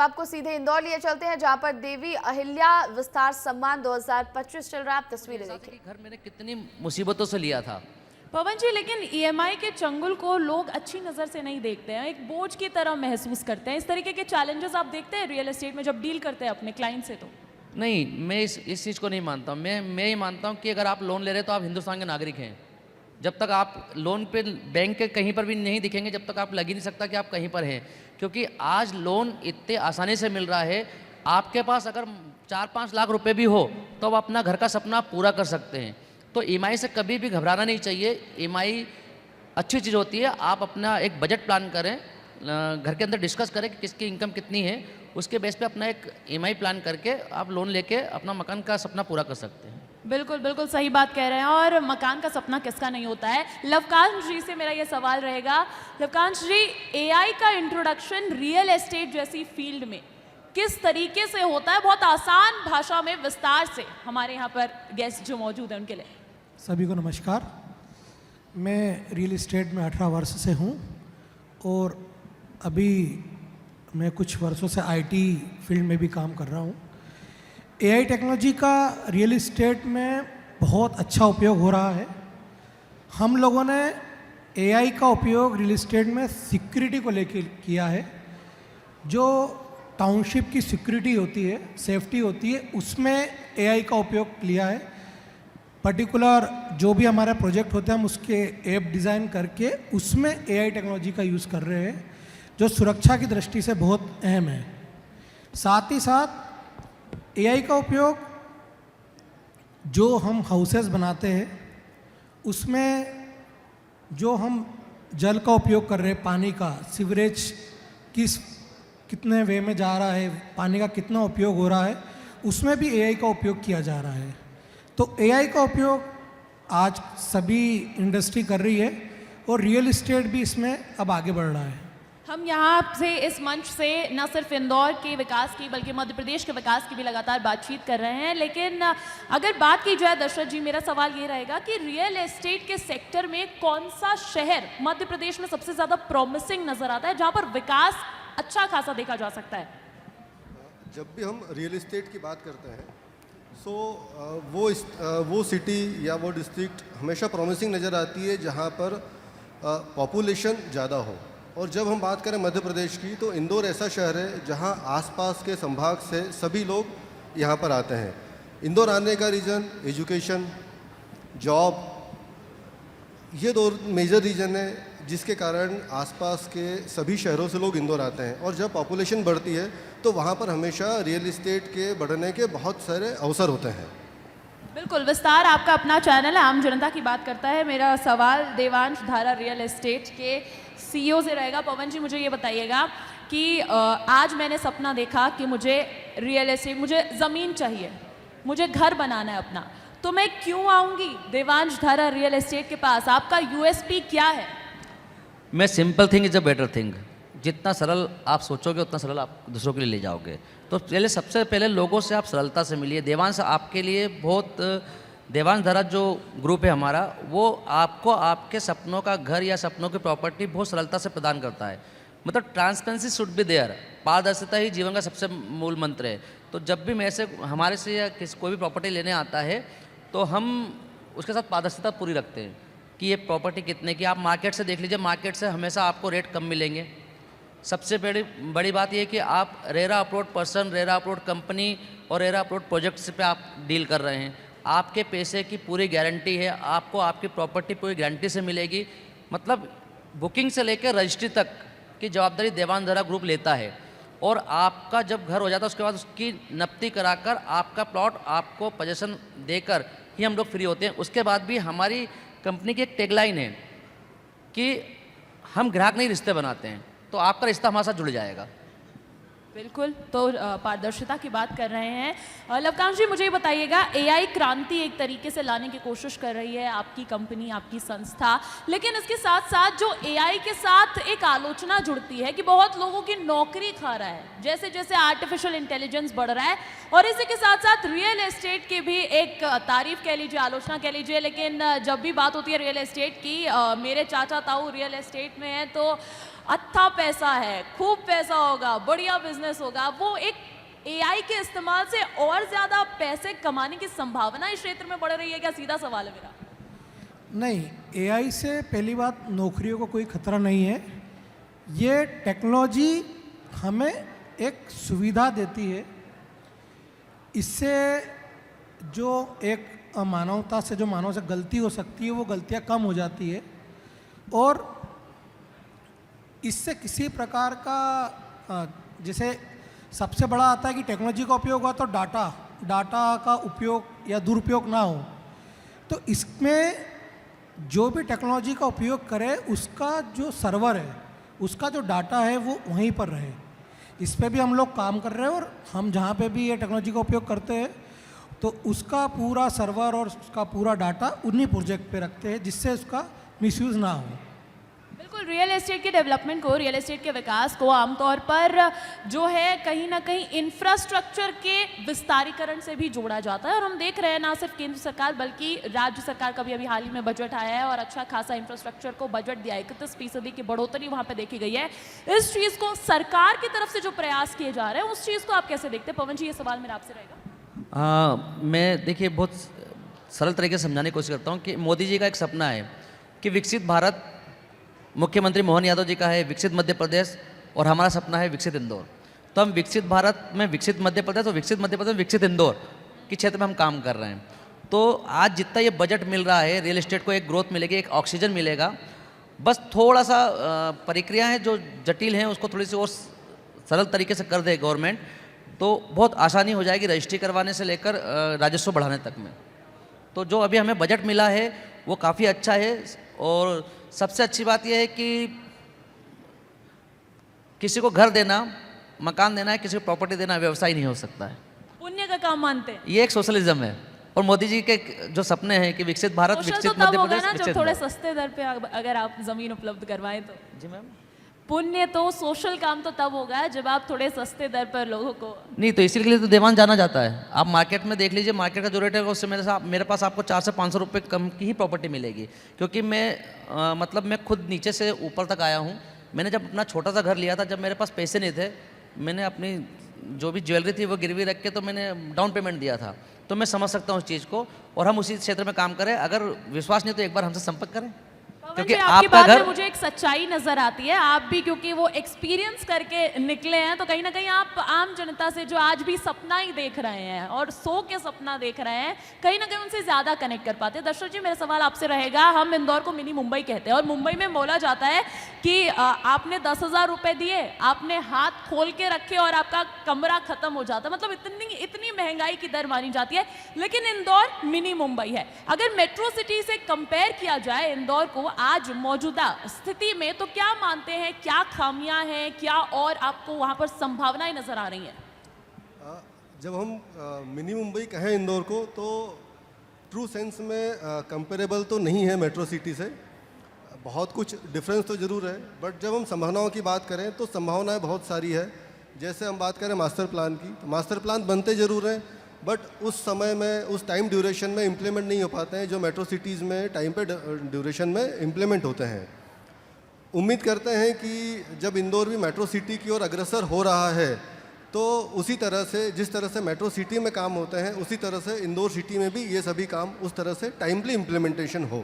आपको सीधे इंदौर लिए चलते हैं, जहां पर देवी अहिल्या विस्तार सम्मान 2025 चल रहा है। आप तस्वीरें देखिए। घर मैंने कितनी मुसीबतों से लिया था पवन जी, लेकिन ईएमआई के चंगुल को लोग अच्छी नज़र से नहीं देखते हैं, एक बोझ की तरह महसूस करते हैं। इस तरीके के चैलेंजेस आप देखते हैं रियल एस्टेट में जब डील करते हैं अपने क्लाइंट से? तो नहीं, मैं इस चीज़ को नहीं मानता हूँ। मैं ये मानता हूँ कि अगर आप लोन ले रहे हैं तो आप हिंदुस्तान के नागरिक हैं। जब तक आप लोन पे बैंक के कहीं पर भी नहीं दिखेंगे, जब तक आप लग ही नहीं सकता कि आप कहीं पर हैं, क्योंकि आज लोन इतने आसानी से मिल रहा है। आपके पास अगर 4-5 लाख रुपए भी हो तो आप अपना घर का सपना पूरा कर सकते हैं। तो ईएमआई से कभी भी घबराना नहीं चाहिए। ईएमआई अच्छी चीज़ होती है। आप अपना एक बजट प्लान करें, घर के अंदर डिस्कस करें कि किसकी इनकम कितनी है, उसके बेस पे अपना एक ईएमआई प्लान करके आप लोन लेके अपना मकान का सपना पूरा कर सकते हैं। बिल्कुल बिल्कुल सही बात कह रहे हैं। और मकान का सपना किसका नहीं होता है। लवकांश जी से मेरा ये सवाल रहेगा। लवकांश जी, एआई का इंट्रोडक्शन रियल एस्टेट जैसी फील्ड में किस तरीके से होता है? बहुत आसान भाषा में विस्तार से हमारे यहाँ पर गेस्ट जो मौजूद हैं उनके लिए। सभी को नमस्कार। मैं रियल एस्टेट में 18 वर्ष से हूँ और अभी मैं कुछ वर्षों से आईटी फील्ड में भी काम कर रहा हूँ। एआई टेक्नोलॉजी का रियल एस्टेट में बहुत अच्छा उपयोग हो रहा है। हम लोगों ने एआई का उपयोग रियल एस्टेट में सिक्योरिटी को लेकर किया है। जो टाउनशिप की सिक्योरिटी होती है, सेफ्टी होती है, उसमें एआई का उपयोग लिया है। पर्टिकुलर जो भी हमारा प्रोजेक्ट होता है हम उसके ऐप डिज़ाइन करके उसमें एआई टेक्नोलॉजी का यूज़ कर रहे हैं, जो सुरक्षा की दृष्टि से बहुत अहम है। साथ ही साथ एआई का उपयोग जो हम हाउसेस बनाते हैं उसमें जो हम जल का उपयोग कर रहे हैं, पानी का सीवरेज कितने वे में जा रहा है, पानी का कितना उपयोग हो रहा है, उसमें भी एआई का उपयोग किया जा रहा है। तो एआई का उपयोग आज सभी इंडस्ट्री कर रही है और रियल एस्टेट भी इसमें अब आगे बढ़ रहा है। हम यहाँ से इस मंच से न सिर्फ इंदौर के विकास की बल्कि मध्य प्रदेश के विकास की भी लगातार बातचीत कर रहे हैं। लेकिन अगर बात की जाए दशरथ जी, मेरा सवाल ये रहेगा कि रियल एस्टेट के सेक्टर में कौन सा शहर मध्य प्रदेश में सबसे ज़्यादा प्रॉमिसिंग नज़र आता है, जहाँ पर विकास अच्छा खासा देखा जा सकता है? जब भी हम रियल एस्टेट की बात करते हैं वो सिटी या वो डिस्ट्रिक्ट हमेशा प्रॉमिसिंग नज़र आती है जहाँ पर पॉपुलेशन ज़्यादा हो। और जब हम बात करें मध्य प्रदेश की तो इंदौर ऐसा शहर है जहाँ आसपास के संभाग से सभी लोग यहाँ पर आते हैं। इंदौर आने का रीज़न एजुकेशन, जॉब, ये दो मेजर रीज़न है जिसके कारण आसपास के सभी शहरों से लोग इंदौर आते हैं। और जब पॉपुलेशन बढ़ती है तो वहाँ पर हमेशा रियल एस्टेट के बढ़ने के बहुत सारे अवसर होते हैं। बिल्कुल, विस्तार आपका अपना चैनल है, आम जनता की बात करता है। मेरा सवाल देवांश धारा रियल एस्टेट के सीईओ से रहेगा। पवन जी, मुझे ये बताइएगा कि आज मैंने सपना देखा कि मुझे रियल एस्टेट, मुझे ज़मीन चाहिए, मुझे घर बनाना है अपना, तो मैं क्यों आऊँगी देवांश धारा रियल एस्टेट के पास? आपका यूएसपी क्या है? मैं simple thing is a better thing. जितना सरल आप सोचोगे उतना सरल आप दूसरों के लिए ले जाओगे। तो सबसे पहले लोगों से आप सरलता से मिलिए। देवांश आपके लिए बहुत, देवांश धारा जो ग्रुप है हमारा, वो आपको आपके सपनों का घर या सपनों की प्रॉपर्टी बहुत सरलता से प्रदान करता है। मतलब ट्रांसपेरेंसी शुड बी देयर। पारदर्शिता ही जीवन का सबसे मूल मंत्र है। तो जब भी मेरे से, हमारे से या कोई भी प्रॉपर्टी लेने आता है तो हम उसके साथ पारदर्शिता पूरी रखते हैं कि ये प्रॉपर्टी कितने की। आप मार्केट से देख लीजिए, मार्केट से हमेशा आपको रेट कम मिलेंगे। सबसे बड़ी बात यह कि आप RERA upload person, RERA upload company और रेरा अपलोड प्रोजेक्ट्स पे आप डील कर रहे हैं। आपके पैसे की पूरी गारंटी है, आपको आपकी प्रॉपर्टी पूरी गारंटी से मिलेगी। मतलब बुकिंग से लेकर रजिस्ट्री तक की जवाबदारी देवांश धारा ग्रुप लेता है। और आपका जब घर हो जाता है उसके बाद उसकी नफ्ती कराकर आपका प्लॉट आपको पोजीशन देकर ही हम लोग फ्री होते हैं। उसके बाद भी हमारी कंपनी की एक टैगलाइन है कि हम ग्राहक नहीं रिश्ते बनाते हैं, तो आपका रिश्ता हमारे साथ जुड़ जाएगा। बिल्कुल, तो पारदर्शिता की बात कर रहे हैं। लवकांश जी, मुझे ये बताइएगा, एआई क्रांति एक तरीके से लाने की कोशिश कर रही है आपकी कंपनी, आपकी संस्था, लेकिन इसके साथ साथ जो एआई के साथ एक आलोचना जुड़ती है कि बहुत लोगों की नौकरी खा रहा है जैसे जैसे आर्टिफिशियल इंटेलिजेंस बढ़ रहा है। और इसी के साथ साथ रियल एस्टेट की भी एक तारीफ कह लीजिए, आलोचना कह लीजिए, लेकिन जब भी बात होती है रियल एस्टेट की, मेरे चाचा ताऊ रियल एस्टेट में है, तो अच्छा पैसा है, खूब पैसा होगा, बढ़िया बिजनेस होगा, वो एक एआई के इस्तेमाल से और ज्यादा पैसे कमाने की संभावना इस क्षेत्र में बढ़ रही है क्या? सीधा सवाल है मेरा। नहीं, एआई से पहली बात नौकरियों को कोई खतरा नहीं है। ये टेक्नोलॉजी हमें एक सुविधा देती है। इससे जो एक मानवता से जो मानव से गलती हो सकती है वो गलतियां कम हो जाती है, और इससे किसी प्रकार का जैसे सबसे बड़ा आता है कि टेक्नोलॉजी का उपयोग हुआ तो डाटा का उपयोग या दुरुपयोग ना हो। तो इसमें जो भी टेक्नोलॉजी का उपयोग करे उसका जो सर्वर है, उसका जो डाटा है वो वहीं पर रहे। इस पे भी हम लोग काम कर रहे हैं, और हम जहाँ पे भी ये टेक्नोलॉजी का उपयोग करते हैं तो उसका पूरा सर्वर और उसका पूरा डाटा उन्हीं प्रोजेक्ट पे रखते हैं, जिससे उसका मिसयूज़ ना हो। बिल्कुल, रियल एस्टेट के डेवलपमेंट को, रियल एस्टेट के विकास को आमतौर पर जो है कहीं ना कहीं इंफ्रास्ट्रक्चर के विस्तारीकरण से भी जोड़ा जाता है, और हम देख रहे हैं ना सिर्फ केंद्र सरकार बल्कि राज्य सरकार का भी अभी हाल ही में बजट आया है और अच्छा खासा इंफ्रास्ट्रक्चर को बजट दिया है। 31% की बढ़ोतरी वहाँ पे देखी गई है। इस चीज़ को सरकार की तरफ से जो प्रयास किए जा रहे हैं उस चीज़ को आप कैसे देखते हैं? पवन जी, ये सवाल मेरा आपसे रहेगा। मैं देखिए बहुत सरल तरीके से समझाने की कोशिश करता हूँ कि मोदी जी का एक सपना है कि विकसित भारत, मुख्यमंत्री मोहन यादव जी का है विकसित मध्य प्रदेश, और हमारा सपना है विकसित इंदौर। तो हम विकसित भारत में विकसित मध्य प्रदेश और विकसित मध्य प्रदेश विकसित इंदौर के क्षेत्र में हम काम कर रहे हैं। तो आज जितना ये बजट मिल रहा है, रियल एस्टेट को एक ग्रोथ मिलेगी, एक ऑक्सीजन मिलेगा। बस थोड़ा सा प्रक्रिया है जो जटिल हैं, उसको थोड़ी सी और सरल तरीके से कर दे गवर्नमेंट, तो बहुत आसानी हो जाएगी रजिस्ट्री करवाने से लेकर राजस्व बढ़ाने तक में। तो जो अभी हमें बजट मिला है वो काफ़ी अच्छा है, और सबसे अच्छी बात यह है कि किसी को घर देना, मकान देना है, किसी को प्रॉपर्टी देना व्यवसाय नहीं हो सकता है। पुण्य का काम मानते हैं, ये एक सोशलिज्म है, और मोदी जी के जो सपने हैं कि विकसित भारत, सोशल विकसित तो तब मध्य होगा प्रदेश, ना विकसित जब थोड़े इंदौर। सस्ते दर पे अगर आप जमीन उपलब्ध करवाएं तो। जी मैम। पुण्य तो, सोशल काम तो तब होगा जब आप थोड़े सस्ते दर पर लोगों को। नहीं तो इसीलिए तो देवान जाना जाता है। आप मार्केट में देख लीजिए, मार्केट का जो रेट है उससे मेरे पास आपको 400 से 500 रुपये कम की ही प्रॉपर्टी मिलेगी, क्योंकि मैं खुद नीचे से ऊपर तक आया हूँ। मैंने जब अपना छोटा सा घर लिया था, जब मेरे पास पैसे नहीं थे, मैंने अपनी जो भी ज्वेलरी थी वो गिरवी रख के तो मैंने डाउन पेमेंट दिया था। तो मैं समझ सकता हूँ उस चीज़ को, और हम उसी क्षेत्र में काम करें। अगर विश्वास नहीं तो एक बार हमसे संपर्क करें, क्योंकि आपकी आपका बात में घर, मुझे एक सच्चाई नजर आती है। आप भी क्योंकि वो एक्सपीरियंस करके निकले हैं, तो कहीं ना कहीं आप आम जनता से जो आज भी सपना ही देख रहे हैं और सो के सपना देख रहे हैं, कहीं ना कहीं उनसे ज्यादा कनेक्ट कर पाते हैं। दर्शक जी, मेरा सवाल आपसे रहेगा, हम इंदौर को मिनी मुंबई कहते हैं, और मुंबई में बोला जाता है कि आपने 10,000 रुपए दिए, आपने हाथ खोल के रखे और आपका कमरा खत्म हो जाता, मतलब इतनी महंगाई की दर मानी जाती है। लेकिन इंदौर मिनी मुंबई है। अगर मेट्रो सिटी से कंपेयर किया जाए इंदौर को आज मौजूदा स्थिति में, तो क्या मानते हैं, क्या खामियां हैं, क्या और आपको वहां पर संभावनाएं नजर आ रही हैं? जब हम मिनी मुंबई कहें इंदौर को, तो ट्रू सेंस में कंपेरेबल तो नहीं है मेट्रो सिटी से। बहुत कुछ डिफरेंस तो ज़रूर है, बट जब हम संभावनाओं की बात करें तो संभावनाएं बहुत सारी है। जैसे हम बात करें मास्टर प्लान की, तो मास्टर प्लान बनते ज़रूर हैं, बट उस समय में, उस टाइम ड्यूरेशन में इम्प्लीमेंट नहीं हो पाते हैं जो मेट्रो सिटीज़ में टाइम पे ड्यूरेशन में इम्प्लीमेंट होते हैं। उम्मीद करते हैं कि जब इंदौर भी मेट्रो सिटी की ओर अग्रसर हो रहा है, तो उसी तरह से, जिस तरह से मेट्रो सिटी में काम होते हैं, उसी तरह से इंदौर सिटी में भी ये सभी काम उस तरह से टाइमली इम्प्लीमेंटेशन हो।